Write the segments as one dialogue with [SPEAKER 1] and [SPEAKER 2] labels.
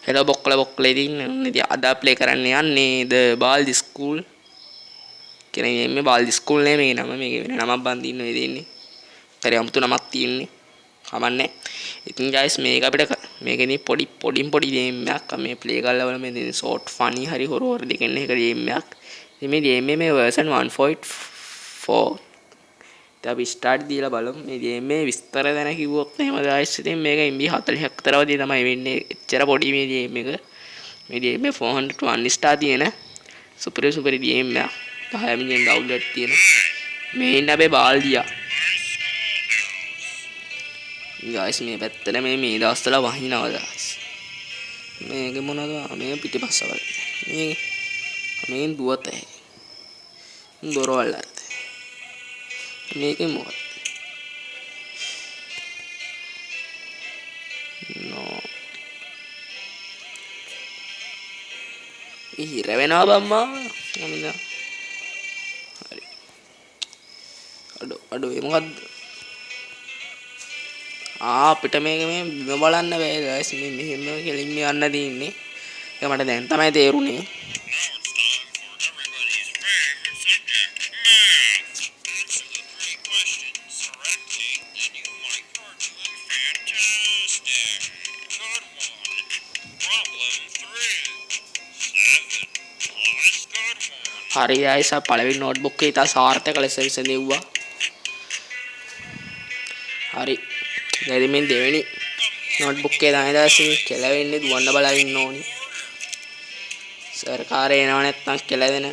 [SPEAKER 1] හෙළ බොක්කල ඉතින් ඉතින් අද ප්ලේ කරන්න යන්නේ ද බාල්දි ස්කූල් කියන ගේම් එක. බාල්දි ස්කූල් නෙමෙයි නම, මේක වෙන නමක් බඳින්න වෙන්නේ. හරි අමුතු නමක් තියෙන්නේ. කමන්නේ. ඉතින් guys මේක අපිට මේකෙදි පොඩි ගේම් එකක් මේ ප්ලේ කරලා බලමු. මේ ෂෝට් ෆනි හරි හොරෝර දෙකෙන් එක ගේම් එකක්. ඉතින් මේ ගේම් එකේ මේ version 1.4 අපි ස්ටාර්ට් දීලා බලමු. මේ ගේම් එකේ විස්තර දැන කිව්වොත් එහෙම guys ඉතින් මේක MB 40ක් විතර වගේ තමයි වෙන්නේ. එච්චර පොඩි මේ ගේම් එක. මේ ගේම් එක 401 ස්ටාර් තියෙන සුපර් ගේම් එකක්. 10 මිලියන් ඩවුන්ලෝඩ් තියෙන. මේ ඉන්න අපේ බාල්දියා. guys මේ පැත්තට මේ දවස්වල වහිනවා guys. මේක මොනවද? මේ පිටිපස්සවල. මේෙන් දුවත ඇහි. දොරවල් අරත. මේකේ මොකක්ද? නෝ. ඉහිර වෙනවා බම්මා. මොනිද? හරි. අඩෝ ඒ මොකද්ද? අපිට මේක මේ බිම බලන්න බෑ guys. මේ මෙහෙම කෙලින්ම යන්න තියෙන්නේ. ඒක මට දැන් තමයි තේරුනේ. හරි guys පළවෙනි නෝට්බුක් එක ඉතා සාර්ථක ලෙස විසඳෙව්වා. හරි. දැන් මේ දෙවෙනි නෝට්බුක් එකේ තමයි දැන් කෙලවෙන්නේ දුවන්න බලා ඉන්න ඕනි. සර්කාරය එනව නැත්නම් කෙලවෙන.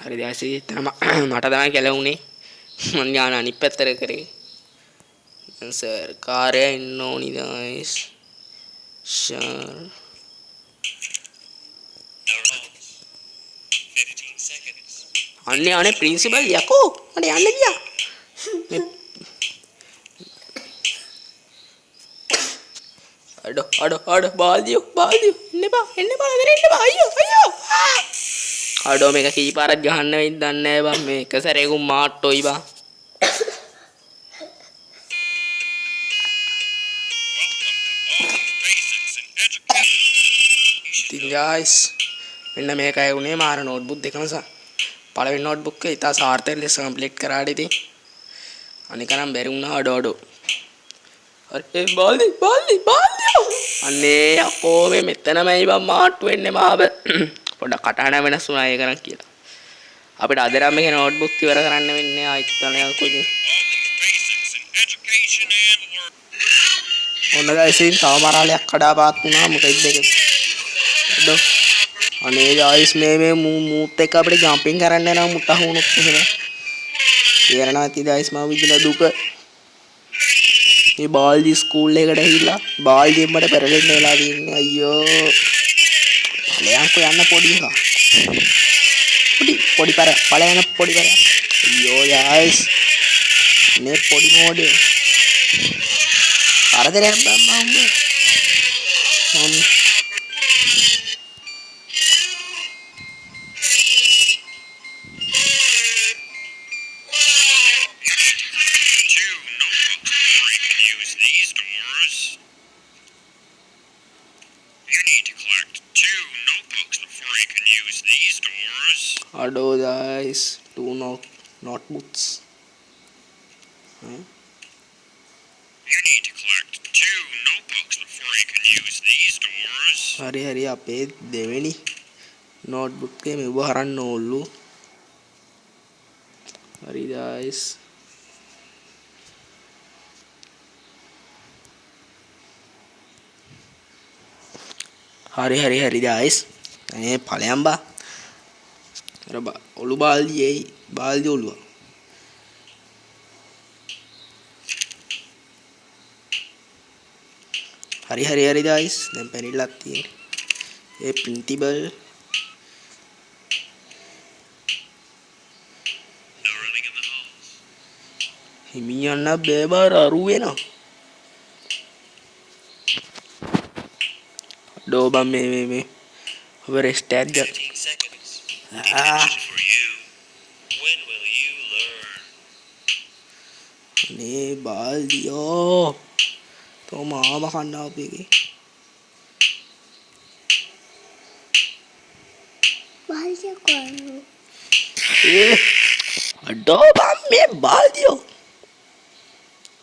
[SPEAKER 1] හරි දැන් මට තමයි කෙලවුනේ. මං ඥාන අනිත් පැත්තට කරේ. සර්කාරය ඉන්න ඕනි guys. අනේ ප්‍රින්සිපල් යකෝ මට යන්න ගියා. අඩෝ බාල්දියෝ එන්න බා නේද එන්න බා අයියෝ අඩෝ මේක කීපාරක් ගහන්න වෙයිද දන්නේ නැහැ බං. මේ එක සැරේකුම් මාට්ටෝයි බං. ඉතින් guys මෙන්න මේකයි උනේ මාර නෝට්බුක් දෙකම පළවෙනි නෝට්බුක් එක ඉතා සාර්ථක ලෙස කම්ප්ලීට් කරාට ඉතින් අනික නම් බැරි වුණා අඩෝ. හරි බාල්දි අනේ යකෝ මේ මෙතනමයි බං මාට්ටු වෙන්නේ මාව. පොඩක් කටහඬ වෙනස් වුණා ඒක නම් කියලා. අපිට අද නම් මේ නෝට්බුක් ඉවර කරන්න වෙන්නේ ආයිත් තලයක් කොයි. ඔන්න guys ඉතින් තව මරාලයක් කඩාපාත් වුණා මොකද දෙක. අනේ guys මේ මූත් එක අපිට ජම්පින් කරන්න යනවා මුට්ට වුණොත් එහෙම. තේරෙනවා ඇති guys මම විඳින දුක. මේ බාල්දි ස්කූල් එකට ඇවිල්ලා බාල්දියෙන් මට පෙරලෙන්න වෙලා තියෙන්නේ අයියෝ. ළයන්කෝ යන්න පොඩි එකා. පොඩි පළයන පොඩි පර. අයියෝ guys මේ පොඩි මොඩේ. අරදරයක් බම්මා උඹ. Aduh guys, 2 notebooks. Hari-hari අපේ දෙවෙනි notebook එක මෙව හරන්න ඕල්ලු. හරි guys. හරි guys. මේ ඵලයන් බා. අර ඔලු බාල්දි ඔලුව. හරි guys. දැන් පැනිල්ලක් තියෙන්නේ. ඒ ප්‍රින්ටිබල් හිමියන්න බෑබාර අරු වෙනවා. අඩෝ බම් මේ ඔබ රෙස්ට් එකක් ගන්න.
[SPEAKER 2] 15 seconds. For you. When will you learn?
[SPEAKER 1] නේ බාල්දියෝ. තෝ මාව කන්න අපේගේ.
[SPEAKER 3] බාල්දිය කොහොමද?
[SPEAKER 1] අඩෝ බම් මේ බාල්දියෝ.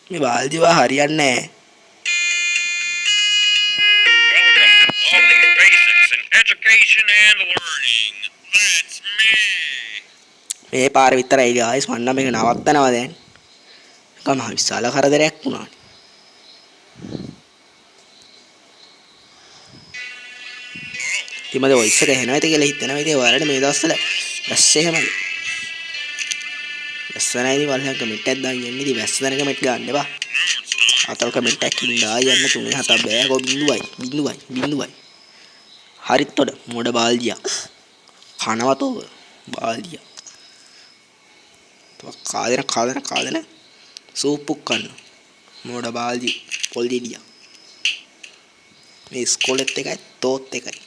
[SPEAKER 1] මේ බාල්දියව හරියන්නේ නැහැ.
[SPEAKER 2] All these basics in education and learning. That's me.
[SPEAKER 1] මේ පාර විතරයි guys මන්න මේක නවත්තනවා දැන්. ඒක මහ විශාල කරදරයක් වුණා. ඉතින්මද වොයිස් එක එනවා කියලා හිතනවා ඉතින් ඔයාලට මේ දවස්වල වැස්ස එහෙමයි. වැස්ස නැති වලහන් කමෙන්ට් එකක් දාන්න යන්නේ ඉතින් වැස්ස දැන කමෙන්ට් ගන්න එපා. අතල් කමෙන්ට් එකක් ඉඳලා යන්න 3 7 බෑ කො බිඳුවයි. හරිත් උඩ මොඩ බාල්දියා. කනවතෝ බාල්දියා. කාදෙන සූප්පු කන්න. මොඩ බාල්දි පොල් දෙඩියා. මේ ඉස්කෝලෙත් එකයි තෝත් එකයි.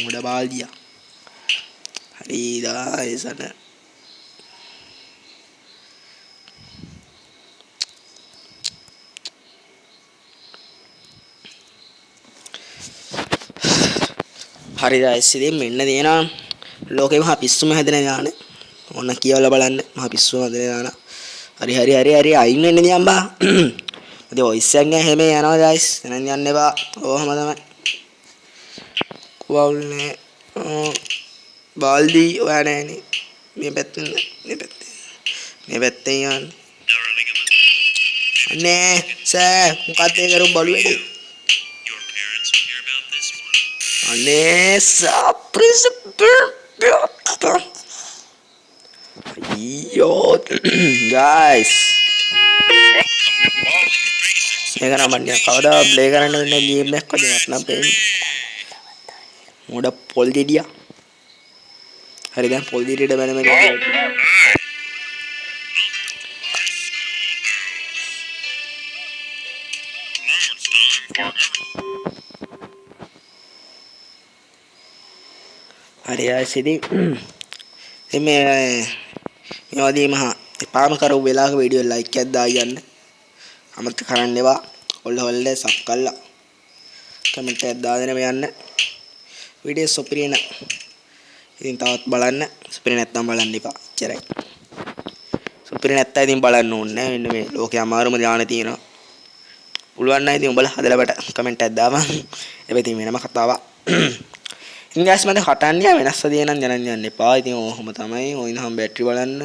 [SPEAKER 1] මොඩ බාල්දියා. හරිදා එසන. හරි guys ඉතින් මෙන්න දෙනවා ලෝකේ මහ පිස්සුම හැදෙන යාන ඕන්න කියවලා බලන්න මහ පිස්සුම හැදෙන යාන හරි අයින් වෙන්න දියම් බා ඉතින් වොයිස් එක එහෙම යනවා guys දැන් යන්න එපා ඕවම තමයි කුවල්නේ බාල්දි ඔයා නෑනේ මේ පැත්තෙන් යන්න අනේ සර් මොකක්ද ඒ කරු බලුවේද
[SPEAKER 2] Your parents will hear about this one.
[SPEAKER 1] අනේ surprise Yo guys මේක නම් මම කවදා ප්ලේ කරන්න වෙන ගේම් එකක් වගේ නැත්නම් පේන්නේ මොඩ පොල් දෙඩියා හරි දැන් පොල් දෙඩියට බැලම හරි ආසිදී මේ වදී මහා එපාම කරව වෙලාවක වීඩියෝ ලයික් එකක් දාගන්න අමතක කරන්න එපා ඔල්ල සබ් කරලා කමෙන්ට් එකක් දාගෙන යන්න වීඩියෝ සුපිරින ඉතින් තවත් බලන්න සුපිරි නැත්නම් බලන්න එපා එච්චරයි සුපිරි නැත්නම් ඉතින් බලන්න ඕනේ නැහැ මෙන්න මේ ලෝකේ අමාරුම ඥාන තියෙනවා පුළුවන් නම් ඉතින් උඹලා හදලා බට කමෙන්ට් එකක් දාපන් ඒක ඉතින් වෙනම කතාවක් ඉතින් guys මම හටන්නේ වෙනස් සදිය නම් ජනන් යන්න එපා ඉතින් ඔහොම තමයි ඔයින් හැම බැටරි බලන්න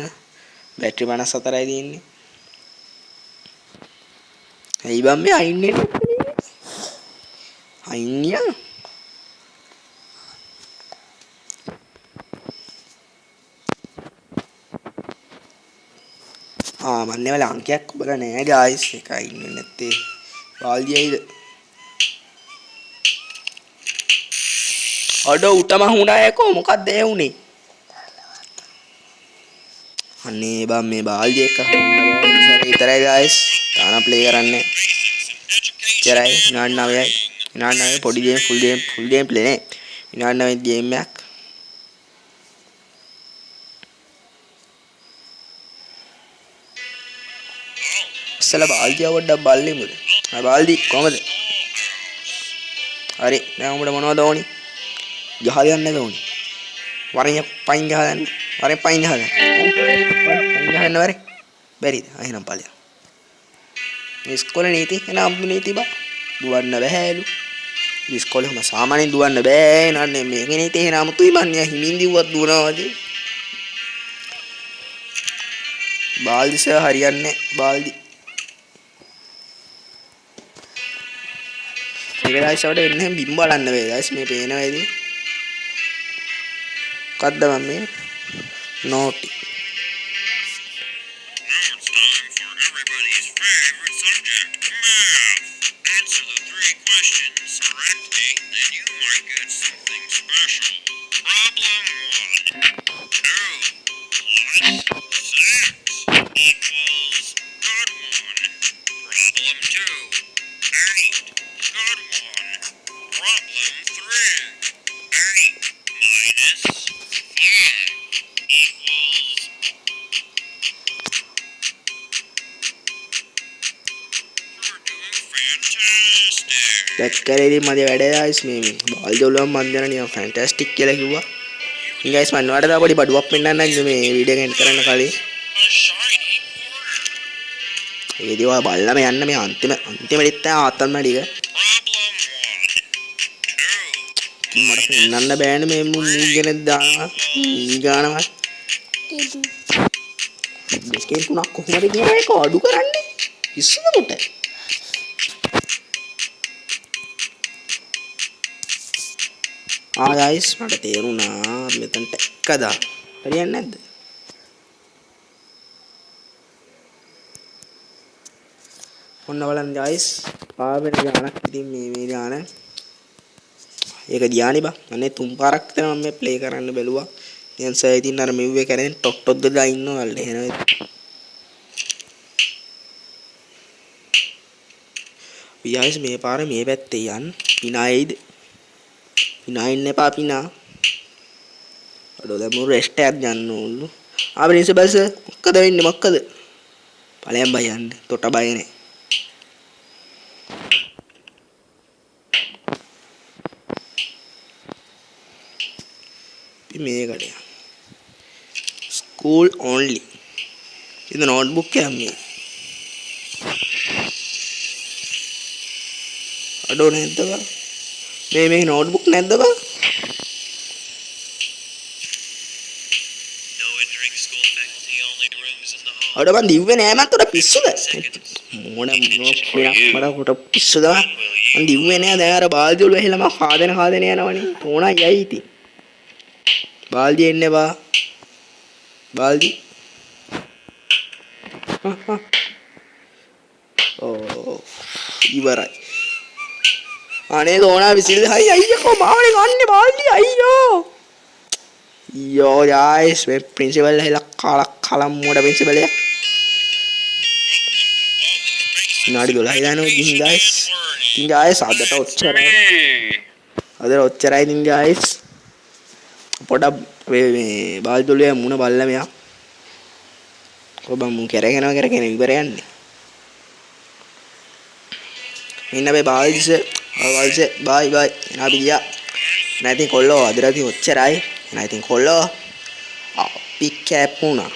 [SPEAKER 1] බැටරි 54යි තියෙන්නේ ඇයි බම් මේ අයින්නේ අයින්නියා මන්නේ වල අංකයක් ඔබලා නෑ guys එකයි ඉන්නේ නැත්තේ බාල්දියයිද අඩෝ උටම හුණායකෝ මොකක්ද ඒ උනේ අනේ බම් මේ බාල්දිය එක විතරයි guys තාන ප්ලේ කරන්නේ ඉතරයි විනාඩි 9යි පොඩි ගේම් ෆුල් ගේම් ප්ලේ නේ විනාඩි 9 ගේම් එකක් ඉස්සලා බාල්දිය වඩ බල්ලිමුද බාල්දි කොහමද හරි දැන් උඹට මොනවද ඕනි ගහ ගන්නද ඕනි වරින් පයින් ගහන්න වරින් පයින් ගහන්න වරේ බැරිද එහෙනම් ඵලයක් මේ ඉස්කෝලේ නීති එන අම්බු නීති බා දුවන්න බෑලු ඉස්කෝලේ හැම සාමාන්‍යයෙන් දුවන්න බෑ නන්නේ මේකේ නීති එහෙනම් අමුතුයි මන්නේ හිමින් දිව්වත් දුවනවාද බාල්දිස හරියන්නේ බාල්දි මේක දැයිසවට එන්නේ බිම් බලන්න වේ දැයිස් මේ පේනවා ඉතින් මොකද්ද මම මේ නෝටි
[SPEAKER 2] Problem 3. 8 minus 5 equals. You're doing fantastic.
[SPEAKER 1] දැක්කරේදී මගේ වැඩේ guys මේ බාල් දොළුවම මන් දෙන නිකන් ෆැන්ටස්ටික් කියලා කිව්වා. ඉතින් guys මම ඔයාලට තව පොඩි බඩුවක් පෙන්නන්නම් මේ වීඩියෝ එක එන්ඩ් කරන්න කලින්.
[SPEAKER 2] A shiny quarter.
[SPEAKER 1] ඒකදී ඔයා බලලා මේ යන්න මේ අන්තිමෙදිත් තමයි ආතල්ම ටික.
[SPEAKER 2] Problem 1. 2
[SPEAKER 1] මට පෙන්නන්න බෑනේ මේ මූගෙන දානවා. ගානවා.
[SPEAKER 3] Tidu.
[SPEAKER 1] දෙකෙන් තුනක් කොහොමද කියලා ඒක අඩු කරන්නේ? ඉස්සුද කොට. guys මට තේරුණා මෙතනට එක දා. හරියන්නේ නැද්ද? ඔන්න බලන්න guys ආවෙන ගානක් ඉතින් මේ ගාන ඒක දියානේ බා අනේ තුන් පාරක් විතර මම මේ ප්ලේ කරන්න බැලුවා දැන් සර් ඉතින් අර මෙව්වේ කරගෙන ටොක් ටොක් ගා ඉන්නවා වල එහෙනම් guys මේ පාර මේ පැත්තේ යන් පිනායිද පිනායින් එපා පිනා අඩෝ දැන් මු රෙස්ට් එකක් ගන්න ඕනලු ආපින්ස මොකද වෙන්නේ මොකද ඵලයන් බය යන්න තොට බය නේ මේකට school only in the notebook එක අඩෝ නැද්ද බා මේ notebook නැද්ද බා
[SPEAKER 2] No entering school faculty only rooms in the hall.
[SPEAKER 1] අඩෝ මන් දිව්වේ නෑ මන් උඩ පිස්සුද මොන මට උඩ පිස්සුද මන් දිව්වේ නෑ දැන් අර බාල්දි වල වැහිලා මම කාදෙන යනවනේ ඕනා යයි ඉතින් बाल्दी एन्ने बा बाल्दी oh ඉවරයි අනේ දෝනා විසිල් හයි අයියෝ මාවනේ ගන්න බාල්දි අයියෝ යෝ guys මේ ප්‍රින්සිපල් හැලා කලම් මොඩ ප්‍රින්සිපල් එක නාඩි 12 දානවා ගිහින් guys ඉතින් guys අදට ඔච්චරයි ඉතින් guys පොඩක් මේ බාල් දොළුවේ මුණ බල්ලා මෙයා කොබම් මු කරගෙන ඉවර යන්නේ ඉන්න බේ බාල්දිස බයි එනා බියා එනා ඉතින් කොල්ලෝ අදට ඔච්චරයි එනා ඉතින් කොල්ලෝ අපි කැපුණා